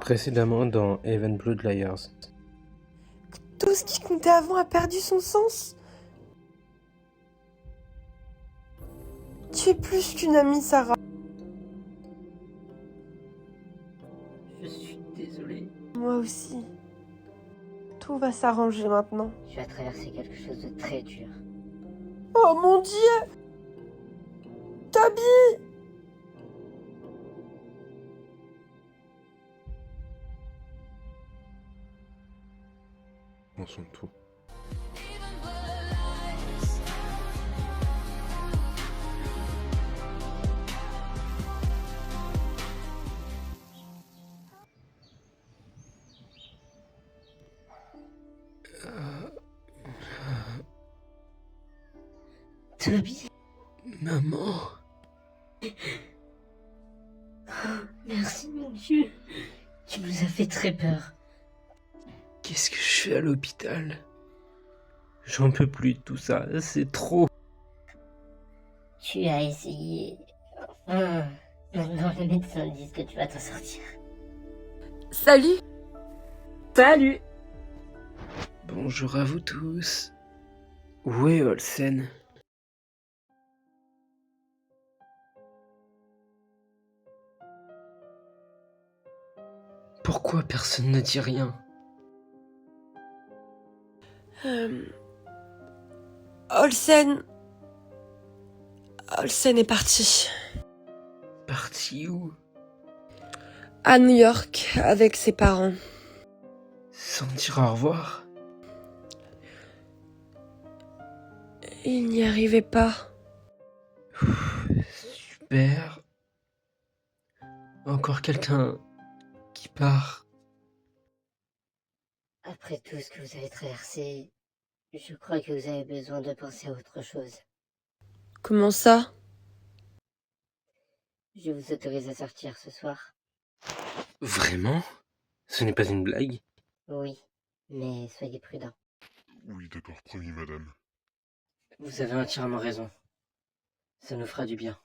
Précédemment dans Even Blood Liars. Tout ce qui comptait avant a perdu son sens. Tu es plus qu'une amie, Sarah. Je suis désolé. Moi aussi. Tout va s'arranger maintenant. Tu as traversé quelque chose de très dur. Oh mon Dieu! Toby! Prends soin de toi. Toby, Maman. merci mon Dieu. Tu nous as fait très peur. Qu'est-ce que je fais à l'hôpital? J'en peux plus de tout ça, c'est trop. Tu as essayé. Enfin, maintenant les médecins disent que tu vas t'en sortir. Salut! Salut! Bonjour à vous tous. Où est Olsen? Pourquoi personne ne dit rien? Olsen est parti. Parti où? À New York, avec ses parents. Sans dire au revoir? Il n'y arrivait pas. Super. Encore quelqu'un qui part. Après tout ce que vous avez traversé, je crois que vous avez besoin de penser à autre chose. Comment ça? Je vous autorise à sortir ce soir. Vraiment? Ce n'est pas une blague? Oui, mais soyez prudents. Oui, d'accord, promis, madame. Vous avez entièrement raison. Ça nous fera du bien.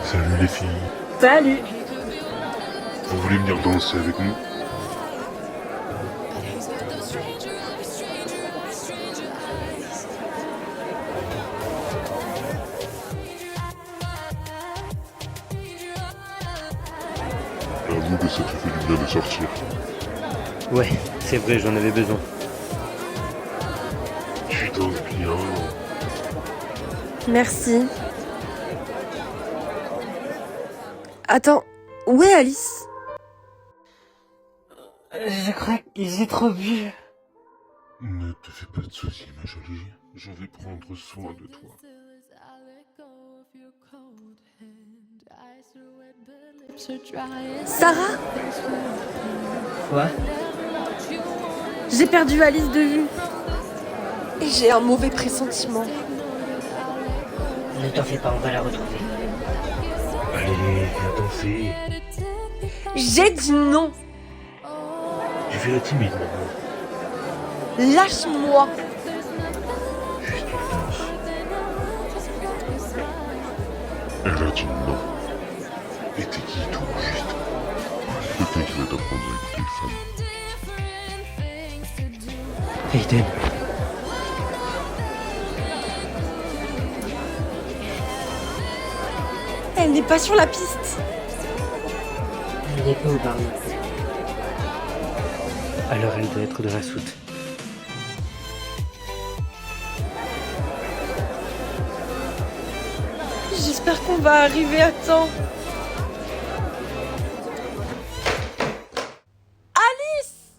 Salut les filles. Salut! Vous voulez venir danser avec nous? J'avoue que ça te fait du bien de sortir. Ouais, c'est vrai, j'en avais besoin. Tu danses bien. Merci. Attends, où est Alice? Je crois que j'ai trop bu. Ne te fais pas de soucis, ma jolie. Je vais prendre soin de toi. Sarah? Quoi? J'ai perdu Alice de vue. Et j'ai un mauvais pressentiment. Ne t'en fais pas, on va la retrouver. Allez, viens danser. J'ai dit non. Tu fais la timide maintenant. Lâche-moi. Juste danse. Elle a dit non. Et t'es qui, toi, juste? Quelqu'un qui va t'apprendre à écouter les femmes. Aiden. Elle n'est pas sur la piste. Elle n'est pas au bar non plus. Alors elle doit être dans la soute. J'espère qu'on va arriver à temps. Alice!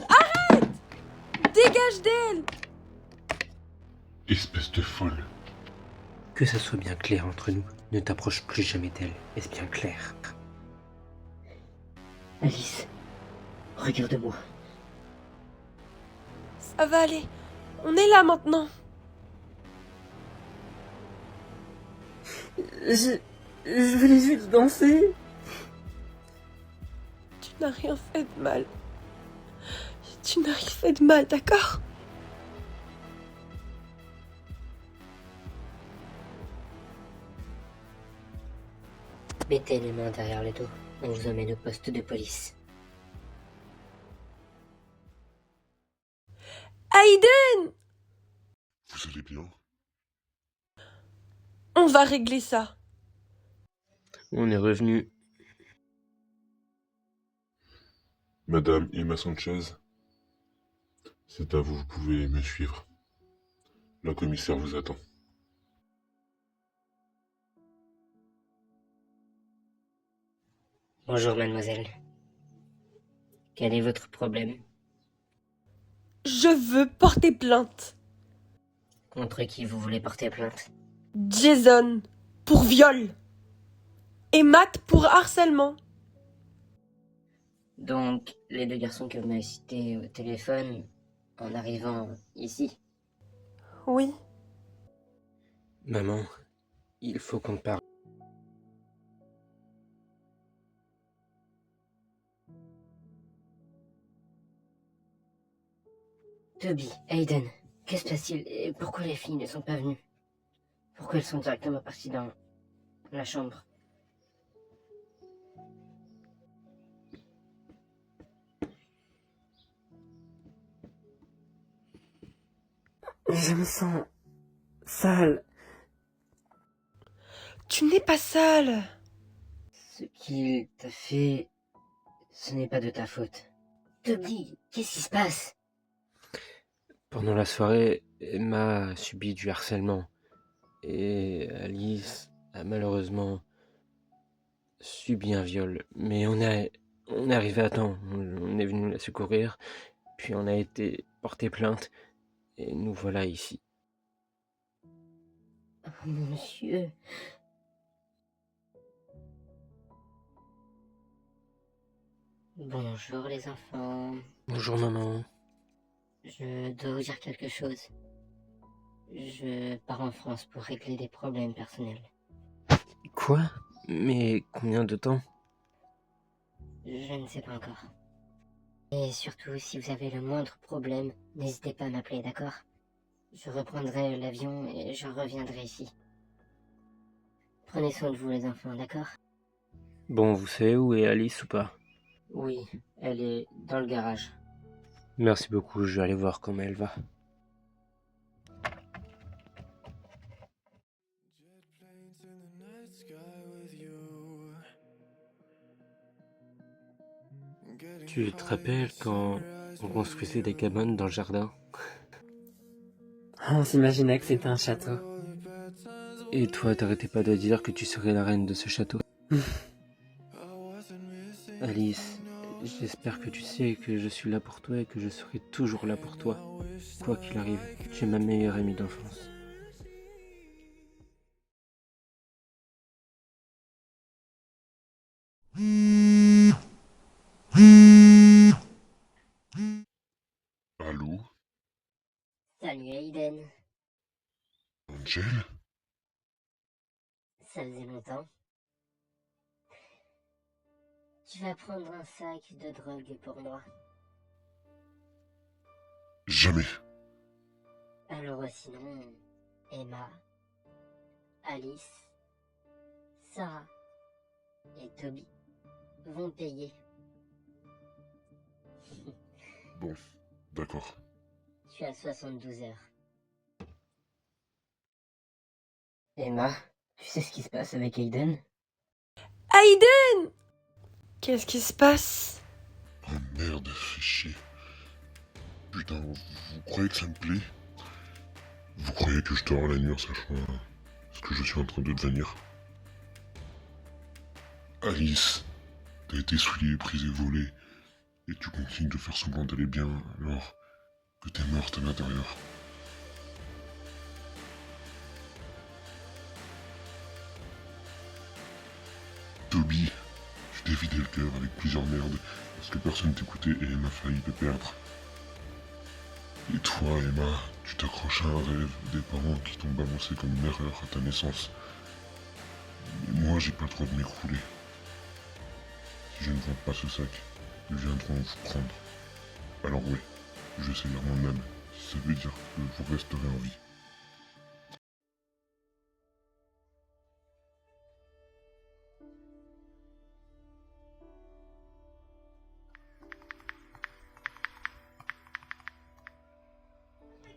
Arrête! Dégage d'elle! Espèce de folle. Que ça soit bien clair entre nous, ne t'approche plus jamais d'elle, est-ce bien clair? Alice, regarde-moi. Ça va aller. On est là maintenant. Je voulais juste danser. Tu n'as rien fait de mal. Tu n'as rien fait de mal, d'accord? Mettez les mains derrière le dos. On vous emmène au poste de police. Aiden! Vous allez bien? On va régler ça. On est revenu. Madame Emma Sanchez, c'est à vous, vous pouvez me suivre. La commissaire vous attend. Bonjour mademoiselle. Quel est votre problème? Je veux porter plainte. Contre qui vous voulez porter plainte? Jason pour viol. Et Matt pour harcèlement. Donc, les deux garçons que vous m'avez cités au téléphone en arrivant ici. Oui. Maman, il faut qu'on te parle. Toby, Aiden, que se passe-t-il et pourquoi les filles ne sont pas venues? Pourquoi elles sont directement parties dans la chambre? Je me sens sale. Tu n'es pas sale. Ce qu'il t'a fait, ce n'est pas de ta faute. Toby, qu'est-ce qui se passe? Pendant la soirée, Emma a subi du harcèlement. Et Alice a malheureusement subi un viol. Mais on est arrivé à temps. On est venu la secourir. Puis on a été porté plainte. Et nous voilà ici. Oh, monsieur. Bonjour les enfants. Bonjour maman. Je dois vous dire quelque chose. Je pars en France pour régler des problèmes personnels. Quoi? Mais combien de temps? Je ne sais pas encore. Et surtout, si vous avez le moindre problème, n'hésitez pas à m'appeler, d'accord? Je reprendrai l'avion et je reviendrai ici. Prenez soin de vous les enfants, d'accord? Bon, vous savez où est Alice ou pas? Oui, elle est dans le garage. Merci beaucoup, je vais aller voir comment elle va. Tu te rappelles quand on construisait des cabanes dans le jardin? On s'imaginait que c'était un château. Et toi, t'arrêtais pas de dire que tu serais la reine de ce château. Alice, j'espère que tu sais que je suis là pour toi et que je serai toujours là pour toi. Quoi qu'il arrive, tu es ma meilleure amie d'enfance. Allô? Salut Aiden. Angel? Ça faisait longtemps. Tu vas prendre un sac de drogue pour moi. Jamais. Alors sinon, Emma, Alice, Sarah et Toby vont payer. Bon, d'accord. Tu as 72 heures. Emma, tu sais ce qui se passe avec Aiden? Aiden! Qu'est-ce qui se passe? Oh merde, fais chier. Putain, vous croyez que ça me plaît? Vous croyez que je dors la nuit en sachant ce que je suis en train de devenir? Alice, t'as été souillée, prise et volée, et tu continues de faire semblant d'aller bien alors que t'es morte à l'intérieur. Toby, je t'ai vidé le cœur avec plusieurs merdes parce que personne t'écoutait et Emma a failli te perdre. Et toi, Emma, tu t'accroches à un rêve des parents qui t'ont balancé comme une erreur à ta naissance. Mais moi, j'ai pas le droit de m'écrouler. Si je ne vends pas ce sac, ils viendront vous prendre. Alors oui, je sais lire mon âme, si ça veut dire que vous resterez en vie.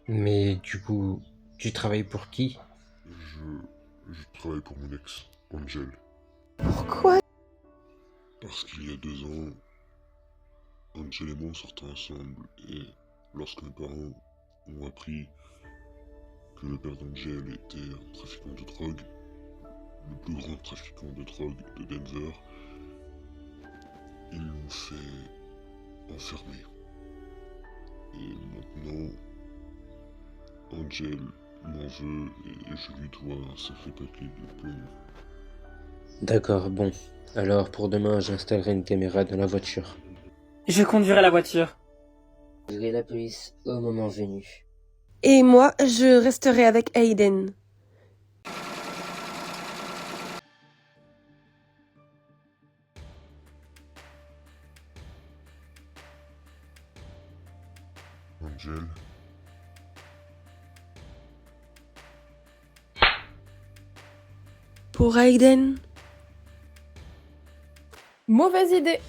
Mais du coup, tu travailles pour qui? Je travaille pour mon ex, Angel. Pourquoi? Parce qu'il y a 2 ans, Angel et moi sortaient ensemble et lorsque mes parents ont appris que le père d'Angel était un trafiquant de drogue, le plus grand trafiquant de drogue de Denver, ils l'ont fait enfermer. Et maintenant, Angel m'en veut et je lui dois un sacré paquet de pognon. D'accord, bon. Alors pour demain, j'installerai une caméra dans la voiture. Je conduirai la voiture. Je vais la police au moment venu. Et moi, je resterai avec Aiden. Angel, Pour Aiden? Mauvaise idée.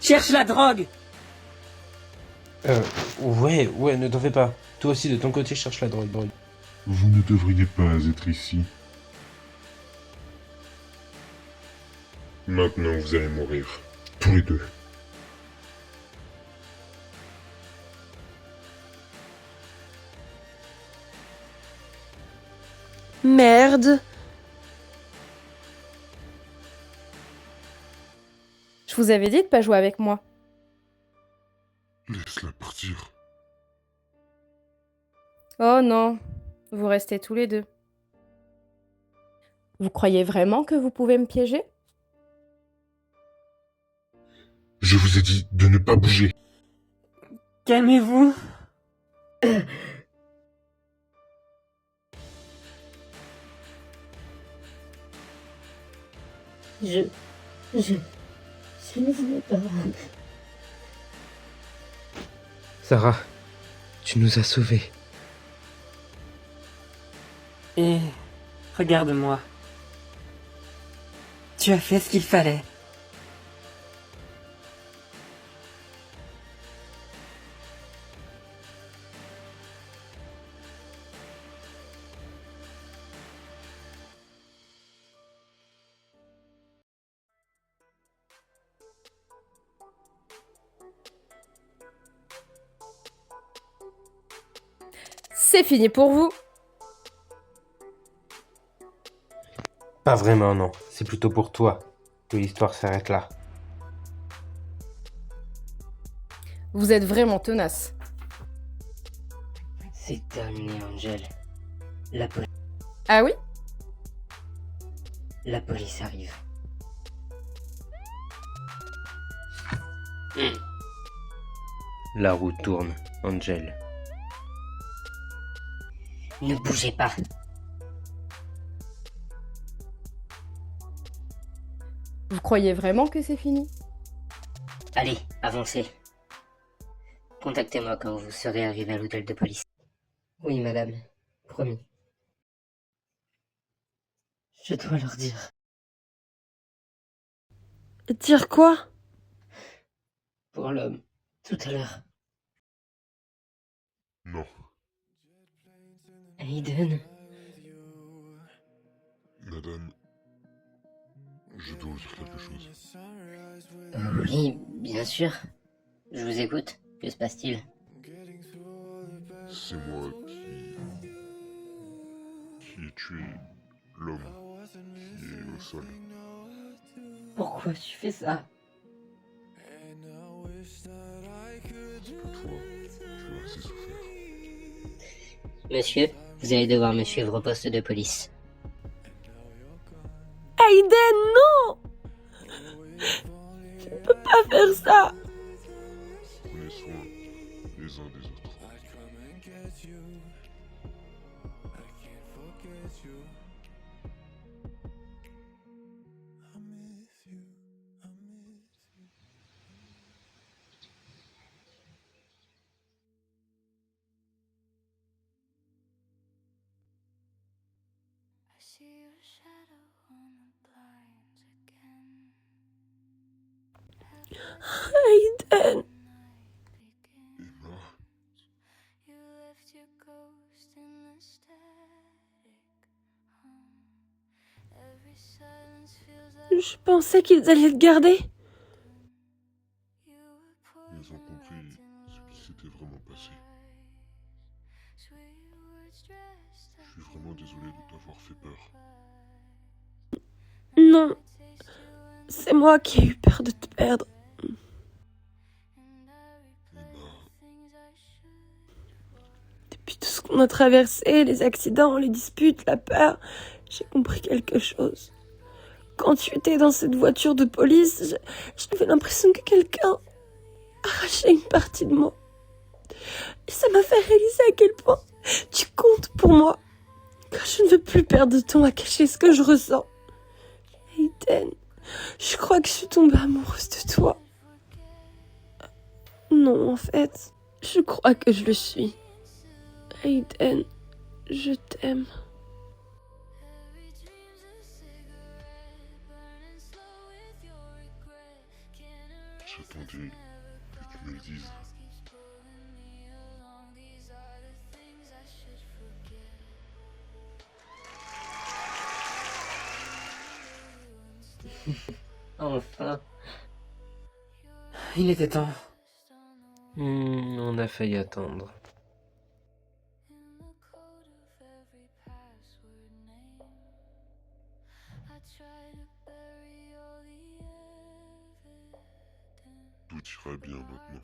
Cherche la drogue! Ouais, ne t'en fais pas. Toi aussi, de ton côté, cherche la drogue, bro. vous ne devriez pas être ici. Maintenant, vous allez mourir. Tous les deux. Merde. Je vous avais dit de pas jouer avec moi. Laisse-la partir. Oh non, vous restez tous les deux. Vous croyez vraiment que vous pouvez me piéger? Je vous ai dit de ne pas bouger. Calmez-vous. Je ne voulais pas. Sarah, tu nous as sauvés. Et regarde-moi. Tu as fait ce qu'il fallait. C'est fini pour vous. Pas vraiment, non. C'est plutôt pour toi que l'histoire s'arrête là. Vous êtes vraiment tenace. C'est terminé, Angel. Ah oui? La police arrive. La roue tourne, Angel. Ne bougez pas. Vous croyez vraiment que c'est fini? Allez, avancez. Contactez-moi quand vous serez arrivé à l'hôtel de police. Oui, madame. Promis. Je dois leur dire. Dire quoi? Pour l'homme, tout à l'heure. Non. Aiden. Madame, je dois vous dire quelque chose. Oui, bien sûr. Je vous écoute. Que se passe-t-il? C'est moi qui ai tué l'homme qui est au sol. Pourquoi tu fais ça? C'est pas toi, tu as assez souffert. Monsieur, vous allez devoir me suivre au poste de police. Aiden, non! Tu peux pas faire ça! Prenez soin les uns des autres. Aiden! Emma, Je pensais qu'ils allaient te garder. ils ont compris ce qui s'était vraiment passé. Je suis vraiment désolé de t'avoir fait peur. Non. C'est moi qui ai eu peur de te perdre. Emma, Depuis tout ce qu'on a traversé, les accidents, les disputes, la peur, j'ai compris quelque chose. Quand tu étais dans cette voiture de police, j'avais l'impression que quelqu'un arrachait une partie de moi. Et ça m'a fait réaliser à quel point tu comptes pour moi. Que je ne veux plus perdre de temps à cacher ce que je ressens. Aiden, je crois que je suis tombée amoureuse de toi. Non, en fait, je crois que je le suis. Aiden, je t'aime. j'attendais que tu me le dises. Enfin. Il était temps. On a failli attendre. Tout ira bien maintenant.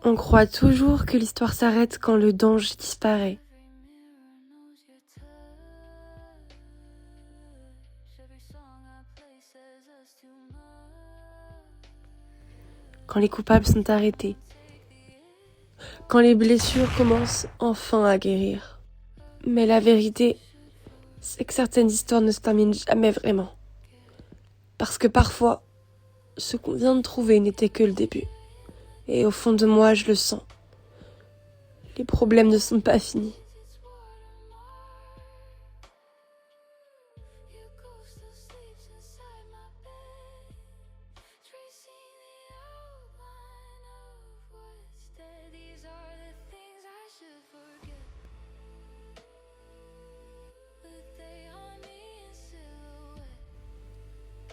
On croit toujours que l'histoire s'arrête quand le danger disparaît. Quand les coupables sont arrêtés. Quand les blessures commencent enfin à guérir. Mais la vérité, c'est que certaines histoires ne se terminent jamais vraiment. Parce que parfois, ce qu'on vient de trouver n'était que le début. Et au fond de moi, je le sens. Les problèmes ne sont pas finis.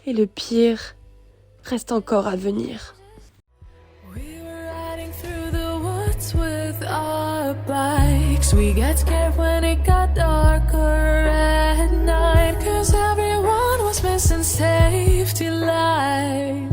Et le pire reste encore à venir. We were riding through the woods with our bikes. We got scared when it got darker at night, 'cause everyone was missing safety lights.